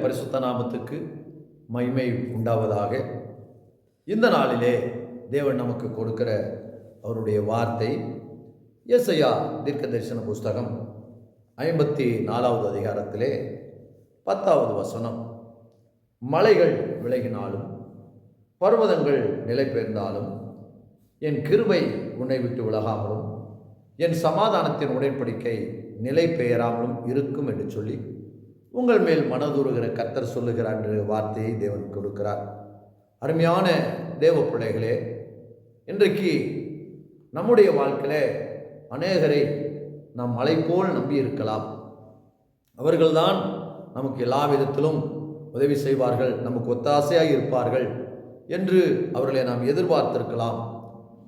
பரிசுத்த நாமத்துக்கு மகிமை உண்டாவதாக. இந்த நாளிலே தேவன் நமக்கு கொடுக்கிற அவருடைய வார்த்தை எசையா தீர்க்க தரிசன புஸ்தகம் 54வது அதிகாரத்திலே 10வது வசனம். மலைகள் விலகினாலும் பர்வதங்கள் நிலை பெயர்ந்தாலும் என் கிருபை உன்னை விட்டு விலகாமலும் என் சமாதானத்தின் உடன்படிக்கை நிலை பெயராமலும் இருக்கும் என்று சொல்லி உங்கள் மேல் மனதுருகிற கர்த்தர் சொல்லுகிறார் என்ற வார்த்தையை தேவன் கொடுக்கிறார். அருமையான தேவ பிள்ளைகளே, இன்றைக்கு நம்முடைய வாழ்க்கையில அநேகரை நாம் மலை போல் நம்பி இருக்கலாம். அவர்கள்தான் நமக்கு எல்லா விதத்திலும் உதவி செய்வார்கள், நமக்கு ஒத்தாசையாக இருப்பார்கள் என்று அவர்களை நாம் எதிர்பார்த்திருக்கலாம்.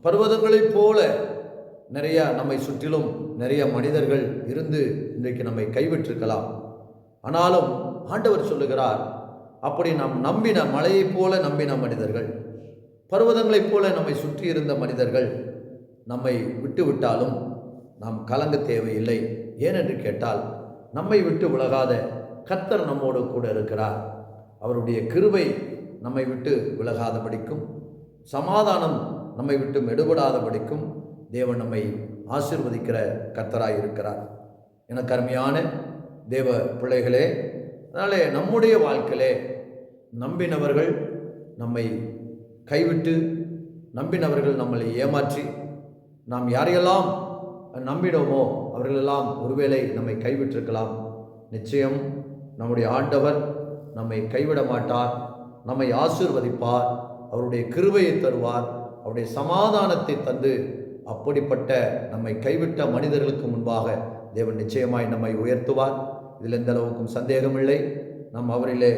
பர்வதங்களைப் போல நிறைய நம்மை சுற்றிலும் நிறைய மனிதர்கள் இருந்து இன்றைக்கு நம்மை கைவிட்டிருக்கலாம். ஆனாலும் ஆண்டவர் சொல்லுகிறார், அப்படி நாம் நம்பின மலையைப் போல நம்பின மனிதர்கள், பர்வதங்களைப் போல நம்மை சுற்றி இருந்த மனிதர்கள் நம்மை விட்டு விட்டாலும் நாம் கலங்க தேவையில்லை. ஏனென்று கேட்டால், நம்மை விட்டு விலகாத கர்த்தர் நம்மோடு கூட இருக்கிறார். அவருடைய கிருபை நம்மை விட்டு விலகாதபடிக்கும், சமாதானம் நம்மை விட்டு மெடுபடாதபடிக்கும் தேவன் நம்மை ஆசீர்வதிக்கிற கர்த்தராய் இருக்கிறார். எனக்கு அருமையான தேவ பிள்ளைகளே, அதனாலே நம்முடைய வாழ்க்கையிலே நம்பினவர்கள் நம்மை கைவிட்டு, நம்பினவர்கள் நம்மளை ஏமாற்றி, நாம் யாரையெல்லாம் நம்பினோமோ அவர்களெல்லாம் ஒருவேளை நம்மை கைவிட்டிருக்கலாம். நிச்சயம் நம்முடைய ஆண்டவர் நம்மை கைவிட மாட்டார், நம்மை ஆசீர்வதிப்பார், அவருடைய கிருபையை தருவார், அவருடைய சமாதானத்தை தந்து அப்படிப்பட்ட நம்மை கைவிட்ட மனிதர்களுக்கு முன்பாக தேவன் நிச்சயமாய் நம்மை உயர்த்துவார். இதில் எந்த அளவுக்கும் சந்தேகமில்லை. நாம் அவரிலே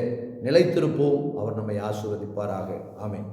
நிலைத்திருப்போம். அவர் நம்மை ஆசீர்வதிப்பாராக. ஆமென்.